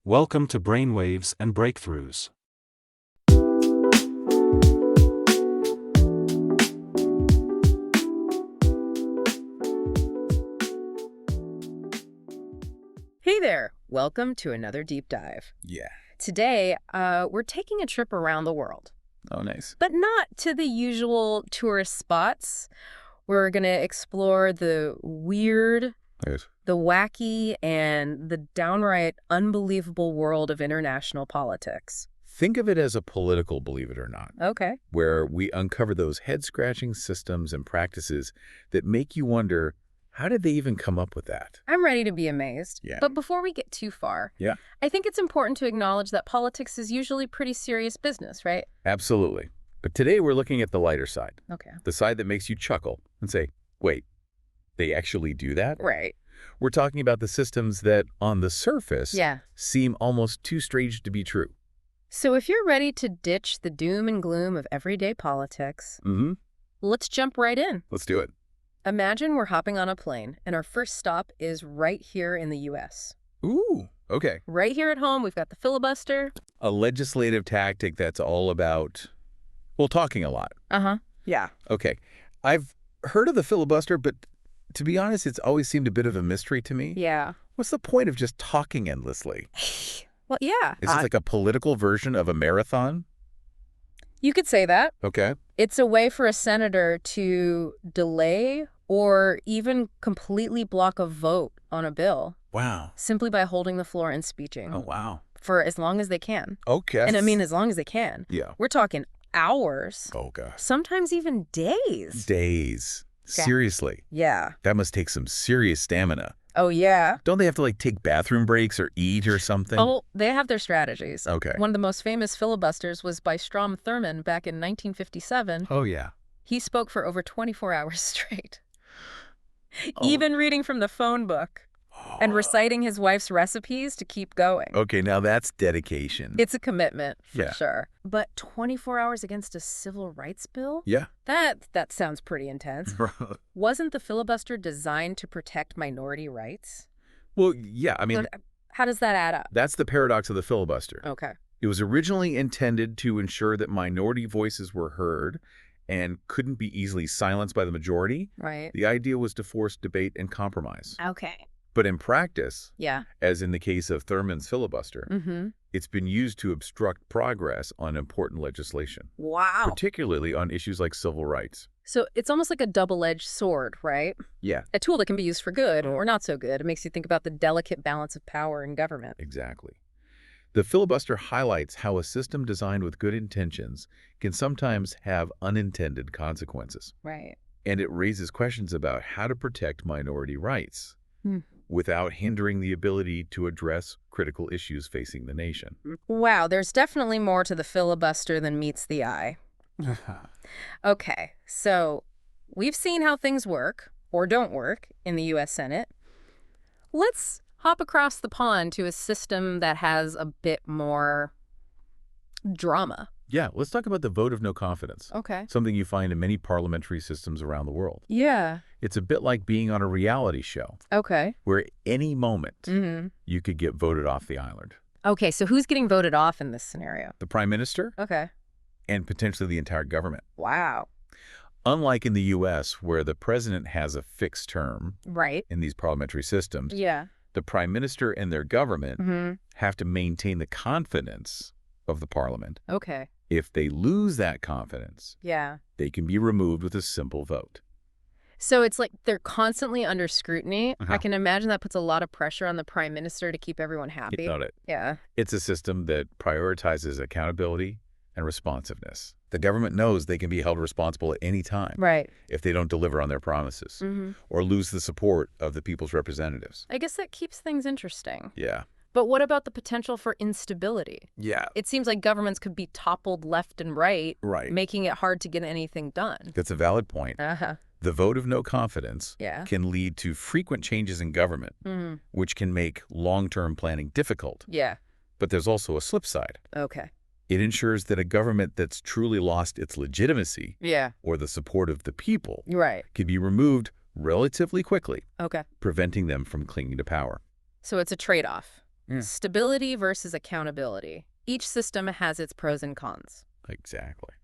Welcome to Brainwaves and Breakthroughs. Hey there! Welcome to another deep dive. Yeah. Today, we're taking a trip around the world. Oh, nice. But not to the usual tourist spots. We're going to explore the weird, Yes. the wacky, and the downright unbelievable world of international politics. Think of it as a political, believe it or not, Okay. where we uncover those head-scratching systems and practices that make you wonder, how did they even come up with that? I'm ready to be amazed. Yeah. But before we get too far, Yeah. I think it's important to acknowledge that politics is usually pretty serious business, right? Absolutely. But today we're looking at the lighter side, Okay. the side that makes you chuckle and say, wait, they actually do that? Right. We're talking about the systems that, on the surface, Yeah. seem almost too strange to be true. So if you're ready to ditch the doom and gloom of everyday politics, let's jump right in. Let's do it. Imagine we're hopping on a plane, and our first stop is right here in the U.S. Ooh, okay. Right here at home, we've got the filibuster. A legislative tactic that's all about, well, talking a lot. Uh-huh. Yeah. Okay. I've heard of the filibuster, but to be honest, it's always seemed a bit of a mystery to me. Yeah. What's the point of just talking endlessly? Well, yeah. Is this like a political version of a marathon? You could say that. Okay. It's a way for a senator to delay or even completely block a vote on a bill Wow. simply by holding the floor and speeching Oh, wow. for as long as they can. Okay. And I mean as long as they can. Yeah. We're talking hours, Oh, gosh. sometimes even days. Days. Yeah. Seriously. Yeah. That must take some serious stamina. Oh, yeah. Don't they have to, like, take bathroom breaks or eat or something? Oh, they have their strategies. Okay. One of the most famous filibusters was by Strom Thurmond back in 1957. Oh, yeah. He spoke for over 24 hours straight, Oh. even reading from the phone book and reciting his wife's recipes to keep going. Okay, now that's dedication. It's a commitment, for Yeah. sure. But 24 hours against a civil rights bill? Yeah. That sounds pretty intense. Wasn't the filibuster designed to protect minority rights? Well, yeah, I mean, But how does that add up? that's the paradox of the filibuster. Okay. It was originally intended to ensure that minority voices were heard and couldn't be easily silenced by the majority. Right. The idea was to force debate and compromise. Okay. But in practice, Yeah. as in the case of Thurman's filibuster, Mm-hmm. it's been used to obstruct progress on important legislation, Wow. particularly on issues like civil rights. So it's almost like a double-edged sword, right? Yeah, A tool that can be used for good or not so good. It makes you think about the delicate balance of power in government. exactly. The filibuster highlights how a system designed with good intentions can sometimes have unintended consequences. Right. And it raises questions about how to protect minority rights without hindering the ability to address critical issues facing the nation. Wow, there's definitely more to the filibuster than meets the eye. Okay, so we've seen how things work, or don't work, in the U.S. Senate. Let's hop across the pond to a system that has a bit more drama. Yeah, let's talk about the vote of no confidence, Okay. something you find in many parliamentary systems around the world. Yeah. It's a bit like being on a reality show, Okay. where at any moment Mm-hmm. you could get voted off the island. Okay, so who's getting voted off in this scenario? The prime minister Okay. and potentially the entire government. Wow. Unlike in the U.S., where the president has a fixed term Right. in these parliamentary systems, Yeah. the prime minister and their government Mm-hmm. have to maintain the confidence of the parliament. Okay. If they lose that confidence, Yeah. they can be removed with a simple vote. So it's like they're constantly under scrutiny. Uh-huh. I can imagine that puts a lot of pressure on the prime minister to keep everyone happy. You got it. Yeah. It's a system that prioritizes accountability and responsiveness. The government knows they can be held responsible at any time Right. if they don't deliver on their promises Mm-hmm. or lose the support of the people's representatives. I guess that keeps things interesting. Yeah. But what about the potential for instability? Yeah. It seems like governments could be toppled left and right, Right. making it hard to get anything done. That's a valid point. Uh-huh. The vote of no confidence Yeah. can lead to frequent changes in government, Mm-hmm. which can make long-term planning difficult. Yeah. But there's also a slip side. Okay. It ensures that a government that's truly lost its legitimacy Yeah. or the support of the people Right. can be removed relatively quickly, Okay. preventing them from clinging to power. So it's a trade-off. Yeah. Stability versus accountability. Each system has its pros and cons. Exactly.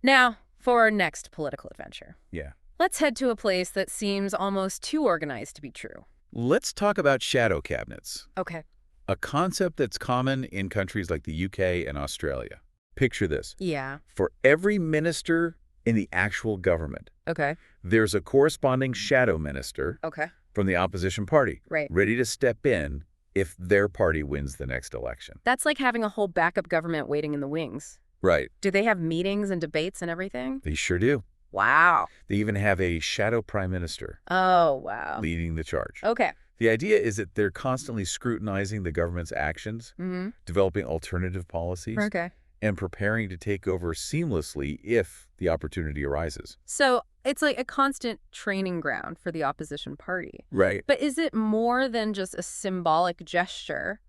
Now, for our next political adventure. Yeah. Let's head to a place that seems almost too organized to be true. Let's talk about shadow cabinets, Okay. a concept that's common in countries like the UK and Australia. Picture this. Yeah. For every minister in the actual government, Okay. there's a corresponding shadow minister Okay. from the opposition party, Right. ready to step in if their party wins the next election. That's like having a whole backup government waiting in the wings. Right. Do they have meetings and debates and everything? They sure do. Wow. They even have a shadow prime minister Oh, wow. leading the charge. Okay. The idea is that they're constantly scrutinizing the government's actions, Mm-hmm. developing alternative policies, Okay. and preparing to take over seamlessly if the opportunity arises. So it's like a constant training ground for the opposition party. Right. But is it more than just a symbolic gesture?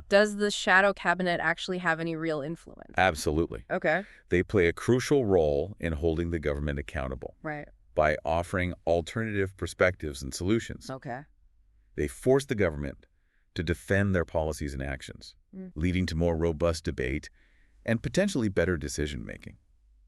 Does the shadow cabinet actually have any real influence? Absolutely. Okay. They play a crucial role in holding the government accountable Right. by offering alternative perspectives and solutions. Okay. They force the government to defend their policies and actions, leading to more robust debate and potentially better decision-making.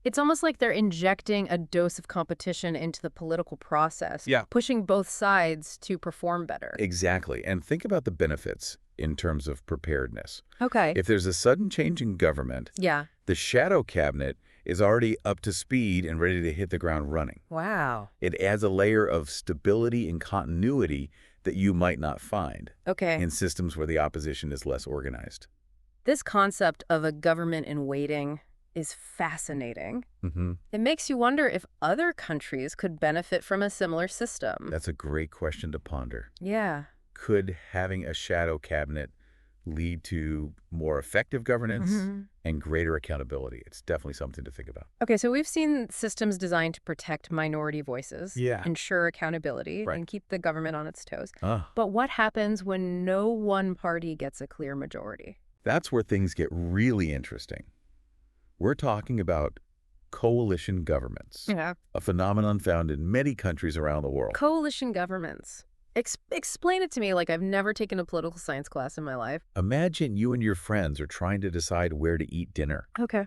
It's almost like they're injecting a dose of competition into the political process, Yeah. pushing both sides to perform better. Exactly. And think about the benefits in terms of preparedness. Okay. If there's a sudden change in government, Yeah. the shadow cabinet is already up to speed and ready to hit the ground running. Wow. It adds a layer of stability and continuity that you might not find Okay. in systems where the opposition is less organized. This concept of a government in waiting is fascinating. Mm-hmm. It makes you wonder if other countries could benefit from a similar system. That's a great question to ponder. Yeah. Could having a shadow cabinet lead to more effective governance and greater accountability? It's definitely something to think about. Okay, so we've seen systems designed to protect minority voices, Yeah. ensure accountability, Right. and keep the government on its toes. Ah, But what happens when no one party gets a clear majority? that's where things get really interesting. We're talking about coalition governments, Yeah. a phenomenon found in many countries around the world. Coalition governments. Explain it to me like I've never taken a political science class in my life. Imagine you and your friends are trying to decide where to eat dinner. Okay.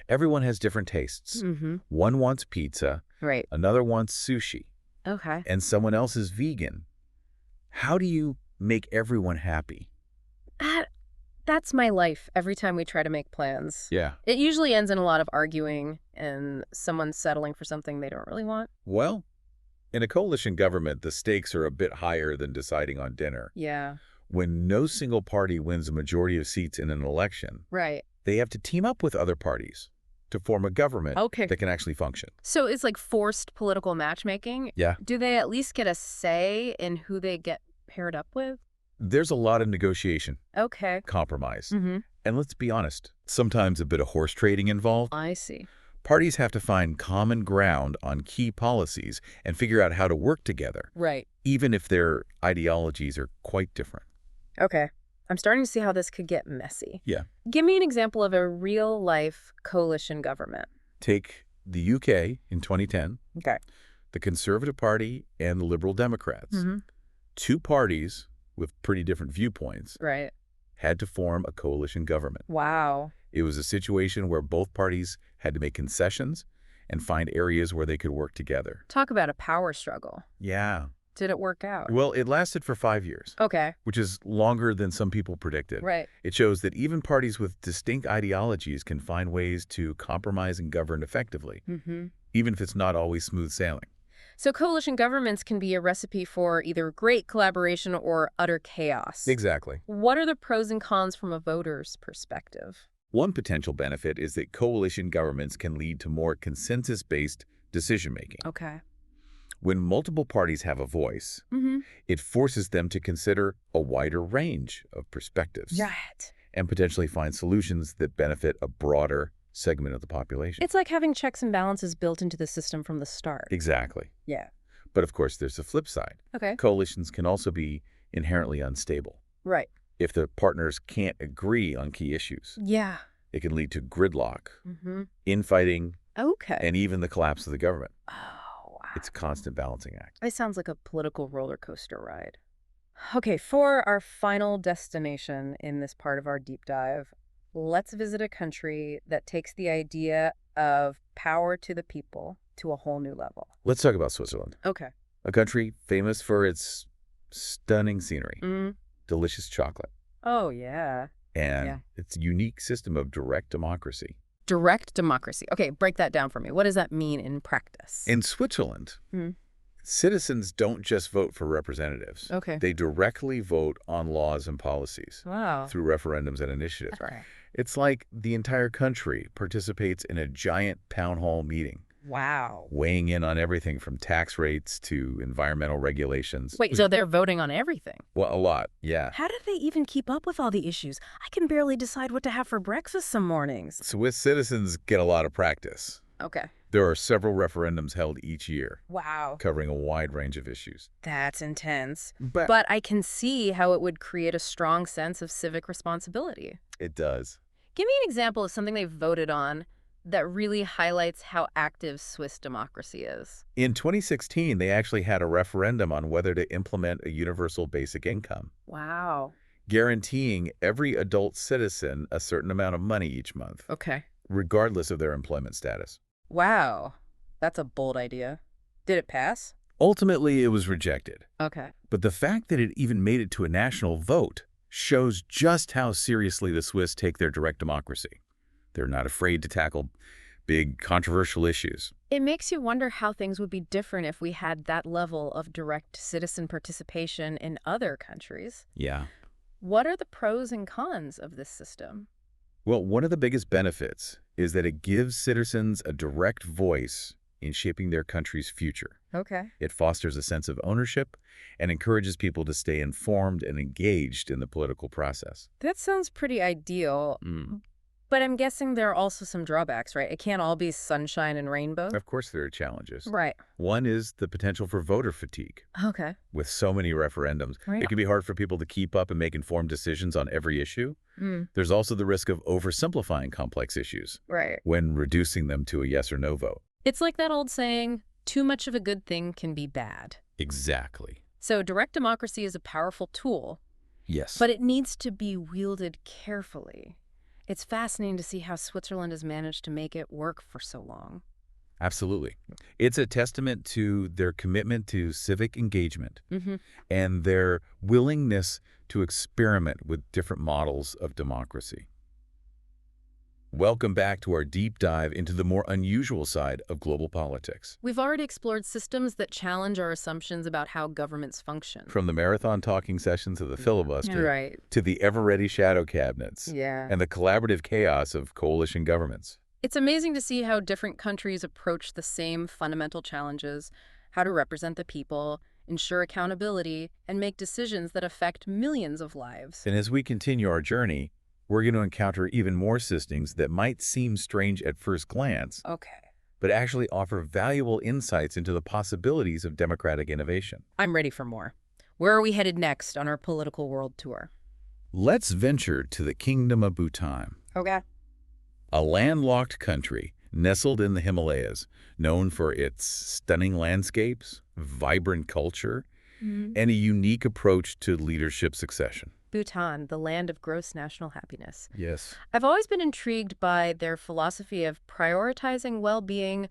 Everyone has different tastes. Mm-hmm. One wants pizza, Right. another wants sushi, Okay. and someone else is vegan. How do you make everyone happy? That's my life every time we try to make plans. Yeah. It usually ends in a lot of arguing and someone settling for something they don't really want. Well, in a coalition government, the stakes are a bit higher than deciding on dinner. Yeah. When no single party wins a majority of seats in an election, Right. they have to team up with other parties to form a government Okay. that can actually function. So it's like forced political matchmaking. Yeah. Do they at least get a say in who they get paired up with? There's a lot of negotiation, Okay. compromise, Mm-hmm. and let's be honest, sometimes a bit of horse trading involved. I see. Parties have to find common ground on key policies and figure out how to work together, Right. even if their ideologies are quite different. Okay. I'm starting to see how this could get messy. Yeah. Give me an example of a real-life coalition government. Take the UK in 2010, Okay. the Conservative Party and the Liberal Democrats. Mm-hmm. Two parties with pretty different viewpoints Right. had to form a coalition government. Wow. It was a situation where both parties had to make concessions and find areas where they could work together. Talk about a power struggle. Yeah. Did it work out? Well, it lasted for 5 years, Okay. which is longer than some people predicted. Right. It shows that even parties with distinct ideologies can find ways to compromise and govern effectively, Mm-hmm. even if it's not always smooth sailing. So coalition governments can be a recipe for either great collaboration or utter chaos. Exactly. What are the pros and cons from a voter's perspective? One potential benefit is that coalition governments can lead to more consensus-based decision-making. Okay. When multiple parties have a voice, Mm-hmm. it forces them to consider a wider range of perspectives Right. and potentially find solutions that benefit a broader segment of the population. It's like having checks and balances built into the system from the start. Exactly. Yeah. But of course, there's the flip side. Okay. Coalitions can also be inherently unstable. Right. If the partners can't agree on key issues, Yeah. it can lead to gridlock, Mm-hmm. infighting, Okay. and even the collapse of the government. Oh, wow. It's a constant balancing act. It sounds like a political roller coaster ride. Okay, for our final destination in this part of our deep dive, let's visit a country that takes the idea of power to the people to a whole new level. Let's talk about Switzerland, Okay. a country famous for its stunning scenery, Mm. delicious chocolate, Oh, yeah. and Yeah. its unique system of direct democracy. Direct democracy. Okay, break that down for me. What does that mean in practice? In Switzerland, Mm. citizens don't just vote for representatives. Okay. They directly vote on laws and policies Wow. through referendums and initiatives. Right. It's like the entire country participates in a giant town hall meeting, Wow. weighing in on everything from tax rates to environmental regulations. Wait, so they're voting on everything? Well, a lot, yeah. How do they even keep up with all the issues? I can barely decide what to have for breakfast some mornings. Swiss citizens get a lot of practice. Okay. There are several referendums held each year, Wow. covering a wide range of issues. That's intense. But But I can see how it would create a strong sense of civic responsibility. it does. Give me an example of something they've voted on that really highlights how active Swiss democracy is. In 2016, they actually had a referendum on whether to implement a universal basic income, Wow. guaranteeing every adult citizen a certain amount of money each month, Okay. regardless of their employment status. Wow. That's a bold idea. Did it pass? Ultimately, it was rejected. Okay. But the fact that it even made it to a national vote shows just how seriously the Swiss take their direct democracy. They're not afraid to tackle big, controversial issues. It makes you wonder how things would be different if we had that level of direct citizen participation in other countries. Yeah. What are the pros and cons of this system? Well, one of the biggest benefits is that it gives citizens a direct voice in shaping their country's future. Okay. It fosters a sense of ownership and encourages people to stay informed and engaged in the political process. That sounds pretty ideal, but I'm guessing there are also some drawbacks, right? It can't all be sunshine and rainbow. Of course, there are challenges. Right. One is the potential for voter fatigue. Okay. With so many referendums, Right. it can be hard for people to keep up and make informed decisions on every issue. Mm. There's also the risk of oversimplifying complex issues Right. when reducing them to a yes or no vote. It's like that old saying, too much of a good thing can be bad. Exactly. So direct democracy is a powerful tool, Yes. but it needs to be wielded carefully. It's fascinating to see how Switzerland has managed to make it work for so long. Absolutely. It's a testament to their commitment to civic engagement and their willingness to experiment with different models of democracy. Welcome back to our deep dive into the more unusual side of global politics. We've already explored systems that challenge our assumptions about how governments function. From the marathon talking sessions of the filibuster Right. to the ever-ready shadow cabinets Yeah. and the collaborative chaos of coalition governments. It's amazing to see how different countries approach the same fundamental challenges, how to represent the people, ensure accountability, and make decisions that affect millions of lives. And as we continue our journey, we're going to encounter even more systems that might seem strange at first glance, Okay. but actually offer valuable insights into the possibilities of democratic innovation. I'm ready for more. Where are we headed next on our political world tour? Let's venture to the Kingdom of Bhutan, Okay. a landlocked country nestled in the Himalayas, known for its stunning landscapes, vibrant culture, and a unique approach to leadership succession. Bhutan, the land of gross national happiness. Yes. I've always been intrigued by their philosophy of prioritizing well-being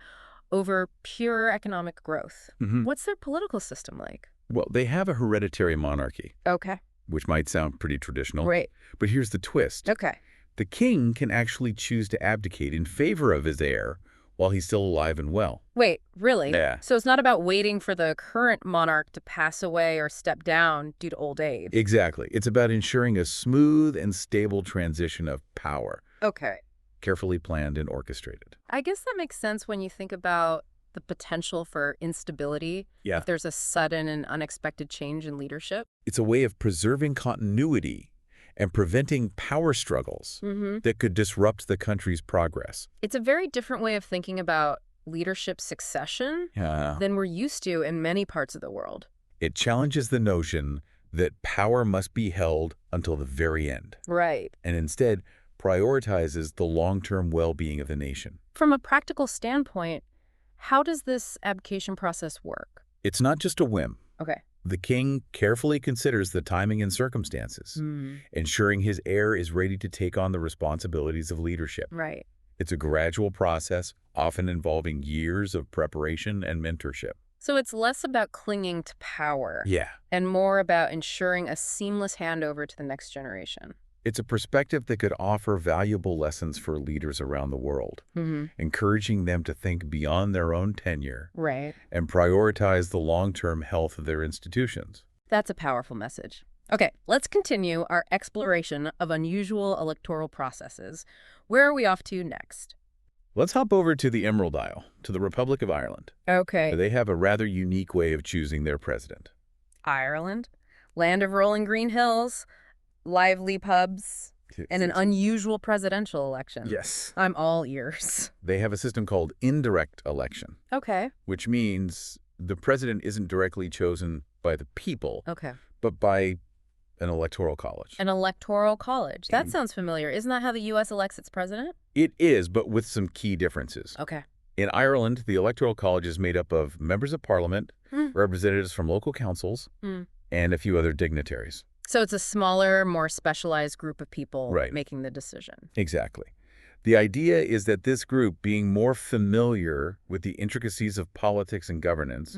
over pure economic growth. What's their political system like? Well, they have a hereditary monarchy, Okay. which might sound pretty traditional. Right. But here's the twist. Okay. The king can actually choose to abdicate in favor of his heir while he's still alive and well. Wait, really? Yeah. So it's not about waiting for the current monarch to pass away or step down due to old age? Exactly. It's about ensuring a smooth and stable transition of power, Okay. carefully planned and orchestrated. I guess that makes sense when you think about the potential for instability Yeah. if there's a sudden and unexpected change in leadership. It's a way of preserving continuity and preventing power struggles that could disrupt the country's progress. It's a very different way of thinking about leadership succession Yeah. than we're used to in many parts of the world. It challenges the notion that power must be held until the very end, Right. and instead prioritizes the long-term well-being of the nation. From a practical standpoint, how does this abdication process work? It's not just a whim. Okay. The king carefully considers the timing and circumstances, ensuring his heir is ready to take on the responsibilities of leadership. Right. It's a gradual process, often involving years of preparation and mentorship. So it's less about clinging to power Yeah. and more about ensuring a seamless handover to the next generation. It's a perspective that could offer valuable lessons for leaders around the world, encouraging them to think beyond their own tenure Right. and prioritize the long-term health of their institutions. That's a powerful message. Okay, let's continue our exploration of unusual electoral processes. Where are we off to next? Let's hop over to the Emerald Isle, to the Republic of Ireland. Okay. They have a rather unique way of choosing their president. Ireland, land of rolling green hills, lively pubs, and an unusual presidential election. Yes. I'm all ears. They have a system called indirect election, Okay. which means the president isn't directly chosen by the people, Okay. but by an electoral college. An electoral college. That And- sounds familiar. Isn't that how the U.S. elects its president? It is, but with some key differences. Okay. In Ireland, the electoral college is made up of members of parliament, representatives from local councils, and a few other dignitaries. So it's a smaller, more specialized group of people Right. making the decision. Exactly. The idea is that this group, being more familiar with the intricacies of politics and governance,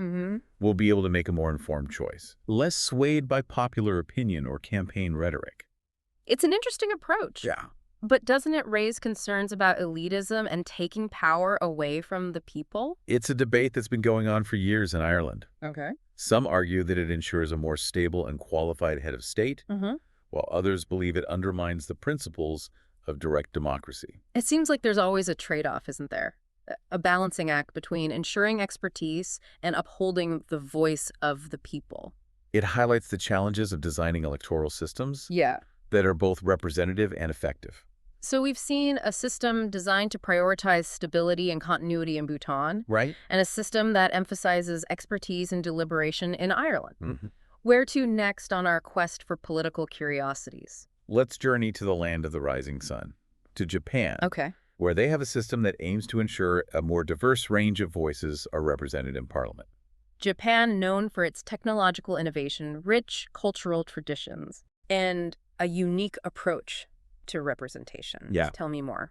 will be able to make a more informed choice, less swayed by popular opinion or campaign rhetoric. It's an interesting approach. Yeah. But doesn't it raise concerns about elitism and taking power away from the people? It's a debate that's been going on for years in Ireland. Okay. Some argue that it ensures a more stable and qualified head of state, while others believe it undermines the principles of direct democracy. It seems like there's always a trade-off, isn't there? A balancing act between ensuring expertise and upholding the voice of the people. It highlights the challenges of designing electoral systems Yeah. that are both representative and effective. So we've seen a system designed to prioritize stability and continuity in Bhutan, Right? and a system that emphasizes expertise and deliberation in Ireland. Mm-hmm. Where to next on our quest for political curiosities? Let's journey to the land of the rising sun, to Japan, Okay. where they have a system that aims to ensure a more diverse range of voices are represented in parliament. Japan, known for its technological innovation, rich cultural traditions, and a unique approach to representation. Yeah. Tell me more.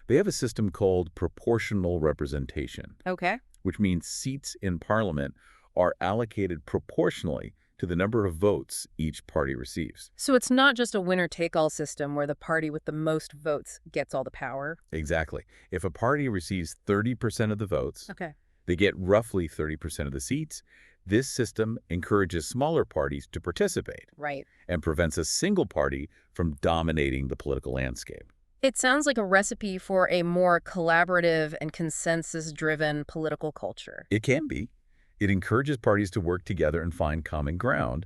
They have a system called proportional representation, Okay. which means seats in parliament are allocated proportionally to the number of votes each party receives. So it's not just a winner-take-all system where the party with the most votes gets all the power. Exactly. If a party receives 30% of the votes, Okay. they get roughly 30% of the seats. This system encourages smaller parties to participate Right. and prevents a single party from dominating the political landscape. It sounds like a recipe for a more collaborative and consensus-driven political culture. It can be. It encourages parties to work together and find common ground,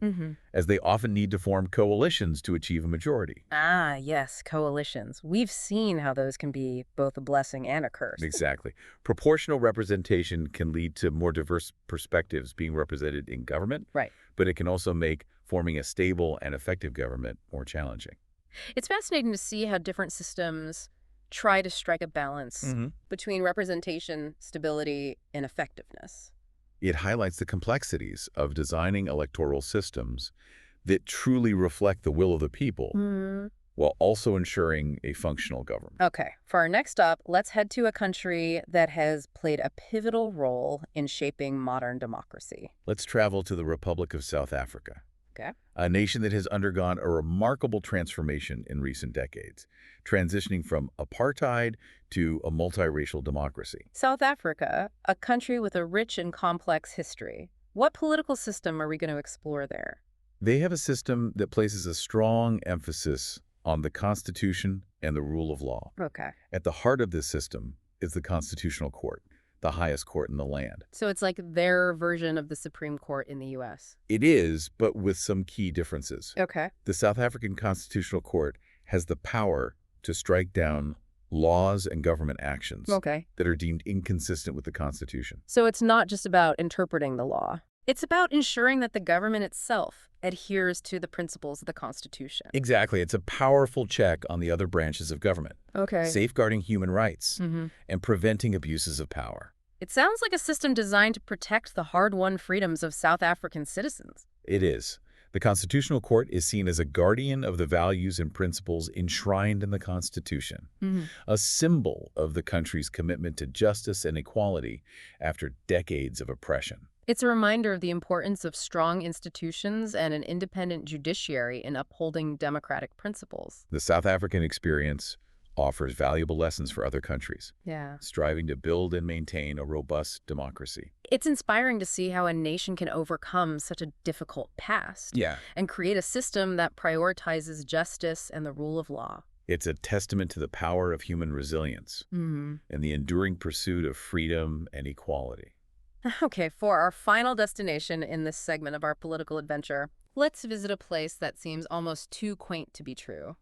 as they often need to form coalitions to achieve a majority. Ah, yes, coalitions. We've seen how those can be both a blessing and a curse. Exactly. Proportional representation can lead to more diverse perspectives being represented in government, Right. but it can also make forming a stable and effective government more challenging. It's fascinating to see how different systems try to strike a balance between representation, stability, and effectiveness. It highlights the complexities of designing electoral systems that truly reflect the will of the people, while also ensuring a functional government. Okay, for our next stop, let's head to a country that has played a pivotal role in shaping modern democracy. Let's travel to the Republic of South Africa, Okay. a nation that has undergone a remarkable transformation in recent decades, transitioning from apartheid to a multiracial democracy. South Africa, a country with a rich and complex history. What political system are we going to explore there? They have a system that places a strong emphasis on the Constitution and the rule of law. Okay. At the heart of this system is the Constitutional Court, the highest court in the land. So it's like their version of the Supreme Court in the U.S. It is, but with some key differences. Okay. The South African Constitutional Court has the power to strike down laws and government actions Okay. that are deemed inconsistent with the Constitution. So it's not just about interpreting the law. It's about ensuring that the government itself adheres to the principles of the Constitution. Exactly. It's a powerful check on the other branches of government, Okay. safeguarding human rights and preventing abuses of power. It sounds like a system designed to protect the hard-won freedoms of South African citizens. It is. The Constitutional Court is seen as a guardian of the values and principles enshrined in the Constitution, a symbol of the country's commitment to justice and equality after decades of oppression. It's a reminder of the importance of strong institutions and an independent judiciary in upholding democratic principles. The South African experience offers valuable lessons for other countries, Yeah. striving to build and maintain a robust democracy. It's inspiring to see how a nation can overcome such a difficult past and create a system that prioritizes justice and the rule of law. It's a testament to the power of human resilience and the enduring pursuit of freedom and equality. Okay, for our final destination in this segment of our political adventure, let's visit a place that seems almost too quaint to be true.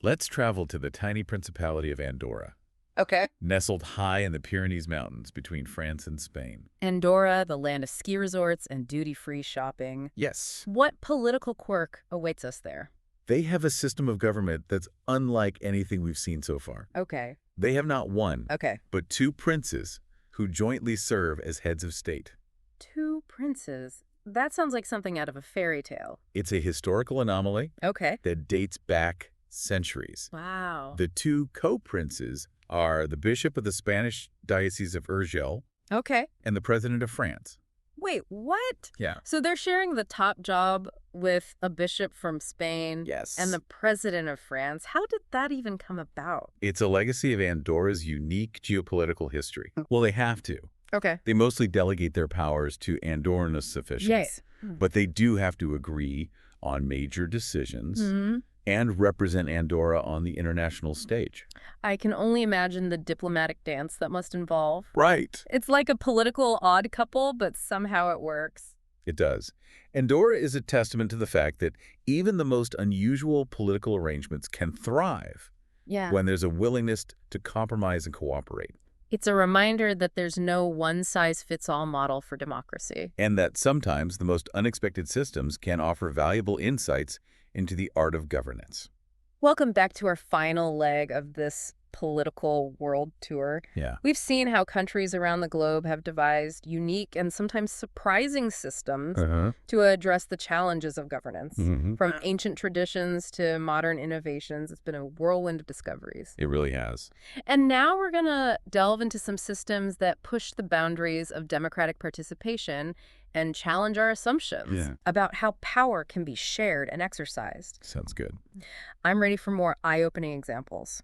Let's travel to the tiny principality of Andorra, Okay. nestled high in the Pyrenees Mountains between France and Spain. Andorra, the land of ski resorts and duty-free shopping. Yes. What political quirk awaits us there? They have a system of government that's unlike anything we've seen so far. Okay. They have not one, Okay. but two princes who jointly serve as heads of state. Two princes. That sounds like something out of a fairy tale. It's a historical anomaly Okay. that dates back centuries. Wow. The two co-princes are the bishop of the Spanish Diocese of Urgell Okay. and the president of France. Wait, what? Yeah. So they're sharing the top job with a bishop from Spain Yes. and the president of France. How did that even come about? It's a legacy of Andorra's unique geopolitical history. Well, they have to. Okay. They mostly delegate their powers to Andorranist officials. Yes. But they do have to agree on major decisions Mm-hmm. and represent Andorra on the international stage. I can only imagine the diplomatic dance that must involve. Right. It's like a political odd couple, but somehow it works. It does. Andorra is a testament to the fact that even the most unusual political arrangements can thrive Yeah. when there's a willingness to compromise and cooperate. It's a reminder that there's no one-size-fits-all model for democracy. And that sometimes the most unexpected systems can offer valuable insights into the art of governance. Welcome back to our final leg of this political world tour. Yeah. We've seen how countries around the globe have devised unique and sometimes surprising systems to address the challenges of governance. From ancient traditions to modern innovations, it's been a whirlwind of discoveries. It really has. And now we're going to delve into some systems that push the boundaries of democratic participation and challenge our assumptions about how power can be shared and exercised. Sounds good. I'm ready for more eye-opening examples.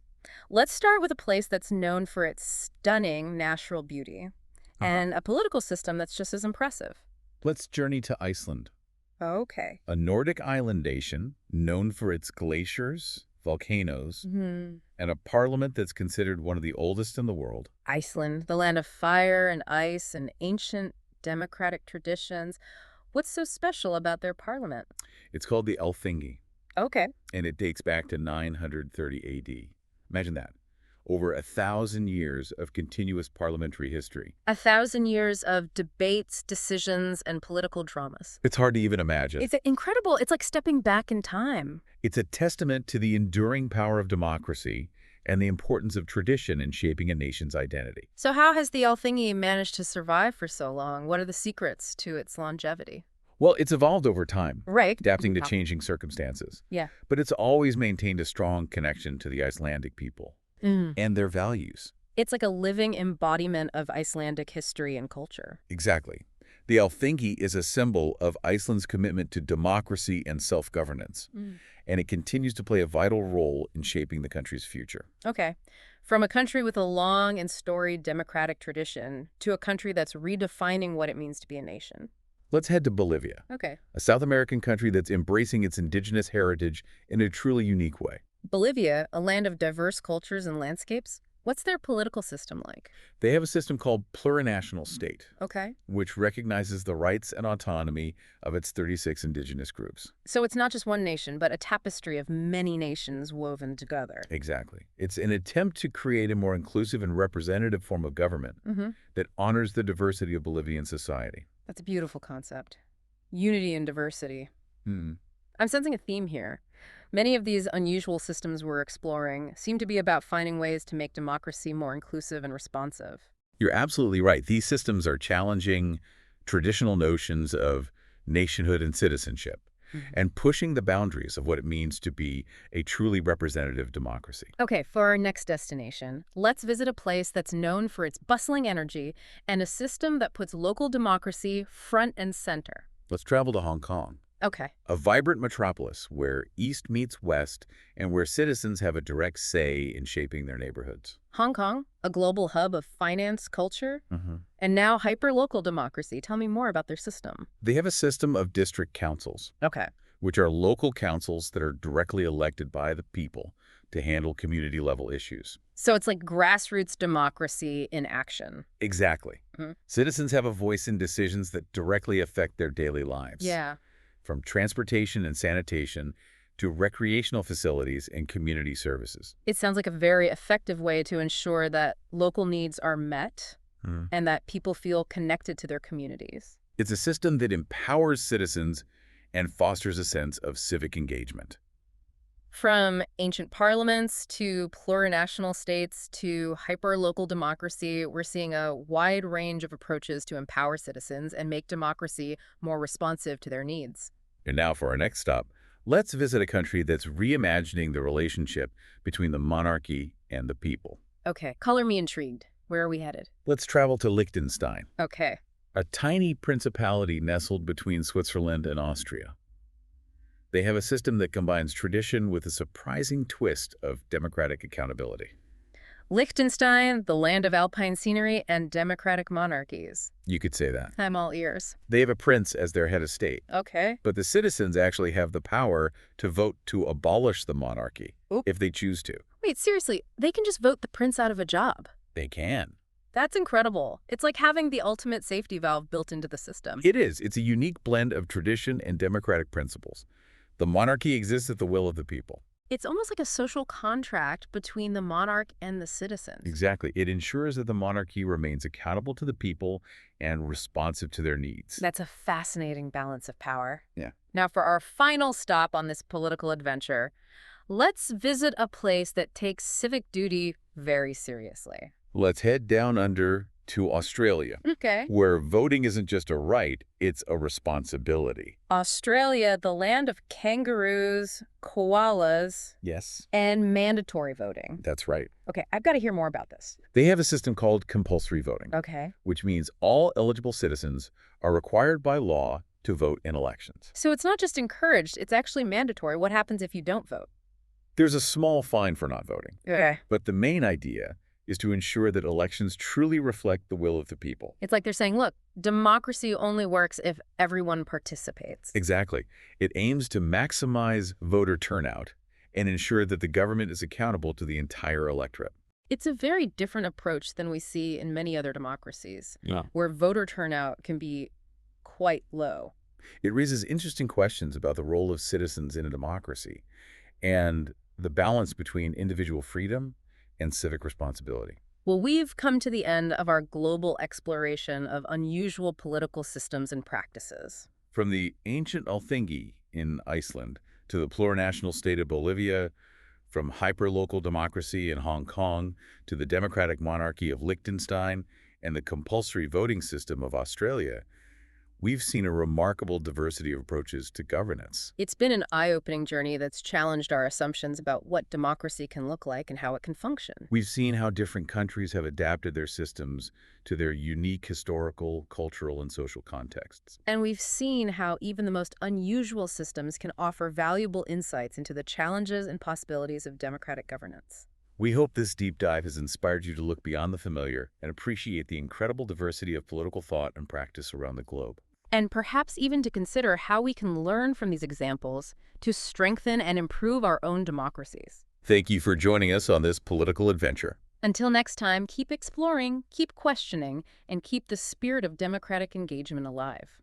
Let's start with a place that's known for its stunning natural beauty and a political system that's just as impressive. Let's journey to Iceland, Okay. a Nordic island nation known for its glaciers, volcanoes, and a parliament that's considered one of the oldest in the world. Iceland, the land of fire and ice and ancient democratic traditions. What's so special about their parliament? It's called the Alþingi, Okay. and it dates back to 930 AD. Imagine that. Over 1,000 years of continuous parliamentary history. 1,000 years of debates, decisions, and political dramas. It's hard to even imagine. It's incredible. It's like stepping back in time. It's a testament to the enduring power of democracy and the importance of tradition in shaping a nation's identity. So how has the Alþingi managed to survive for so long? What are the secrets to its longevity? Well, it's evolved over time, Right. adapting to changing circumstances. Yeah. But it's always maintained a strong connection to the Icelandic people and their values. It's like a living embodiment of Icelandic history and culture. Exactly. The Alþingi is a symbol of Iceland's commitment to democracy and self-governance, and it continues to play a vital role in shaping the country's future. Okay. From a country with a long and storied democratic tradition to a country that's redefining what it means to be a nation. Let's head to Bolivia, Okay. a South American country that's embracing its indigenous heritage in a truly unique way. Bolivia, a land of diverse cultures and landscapes. What's their political system like? They have a system called plurinational state, Okay. which recognizes the rights and autonomy of its 36 indigenous groups. So it's not just one nation, but a tapestry of many nations woven together. Exactly. It's an attempt to create a more inclusive and representative form of government that honors the diversity of Bolivian society. That's a beautiful concept. Unity and diversity. Hmm. I'm sensing a theme here. Many of these unusual systems we're exploring seem to be about finding ways to make democracy more inclusive and responsive. You're absolutely right. These systems are challenging traditional notions of nationhood, and citizenship, and pushing the boundaries of what it means to be a truly representative democracy. Okay, for our next destination, let's visit a place that's known for its bustling energy and a system that puts local democracy front and center. Let's travel to Hong Kong, Okay. a vibrant metropolis where East meets West and where citizens have a direct say in shaping their neighborhoods. Hong Kong, a global hub of finance, culture, and now hyper-local democracy. Tell me more about their system. They have a system of district councils, Okay. which are local councils that are directly elected by the people to handle community-level issues. So it's like grassroots democracy in action. Exactly. Citizens have a voice in decisions that directly affect their daily lives. Yeah. From transportation and sanitation to recreational facilities and community services. It sounds like a very effective way to ensure that local needs are met and that people feel connected to their communities. It's a system that empowers citizens and fosters a sense of civic engagement. From ancient parliaments to plurinational states to hyper-local democracy, we're seeing a wide range of approaches to empower citizens and make democracy more responsive to their needs. And now for our next stop, let's visit a country that's reimagining the relationship between the monarchy and the people. Okay, color me intrigued. Where are we headed? Let's travel to Liechtenstein, Okay. a tiny principality nestled between Switzerland and Austria. They have a system that combines tradition with a surprising twist of democratic accountability. Liechtenstein, the land of alpine scenery and democratic monarchies. You could say that. I'm all ears. They have a prince as their head of state, Okay. but the citizens actually have the power to vote to abolish the monarchy Oop. if they choose to. Wait, seriously, they can just vote the prince out of a job. They can. That's incredible. It's like having the ultimate safety valve built into the system. It is. It's a unique blend of tradition and democratic principles. The monarchy exists at the will of the people. It's almost like a social contract between the monarch and the citizens. Exactly. It ensures that the monarchy remains accountable to the people and responsive to their needs. That's a fascinating balance of power. Yeah. Now, for our final stop on this political adventure, let's visit a place that takes civic duty very seriously. Let's head down under to Australia, Okay. where voting isn't just a right, it's a responsibility. Australia, the land of kangaroos, koalas, Yes. and mandatory voting. That's right. Okay, I've got to hear more about this. They have a system called compulsory voting, Okay. which means all eligible citizens are required by law to vote in elections. So it's not just encouraged, it's actually mandatory. What happens if you don't vote? There's a small fine for not voting, Okay. but the main idea is to ensure that elections truly reflect the will of the people. It's like they're saying, look, democracy only works if everyone participates. Exactly. It aims to maximize voter turnout and ensure that the government is accountable to the entire electorate. It's a very different approach than we see in many other democracies, Yeah. where voter turnout can be quite low. It raises interesting questions about the role of citizens in a democracy and the balance between individual freedom and civic responsibility. Well, we've come to the end of our global exploration of unusual political systems and practices. From the ancient Althingi in Iceland to the plurinational state of Bolivia, from hyperlocal democracy in Hong Kong to the democratic monarchy of Liechtenstein and the compulsory voting system of Australia, we've seen a remarkable diversity of approaches to governance. It's been an eye-opening journey that's challenged our assumptions about what democracy can look like and how it can function. We've seen how different countries have adapted their systems to their unique historical, cultural, and social contexts. And we've seen how even the most unusual systems can offer valuable insights into the challenges and possibilities of democratic governance. We hope this deep dive has inspired you to look beyond the familiar and appreciate the incredible diversity of political thought and practice around the globe. And perhaps even to consider how we can learn from these examples to strengthen and improve our own democracies. Thank you for joining us on this political adventure. Until next time, keep exploring, keep questioning, and keep the spirit of democratic engagement alive.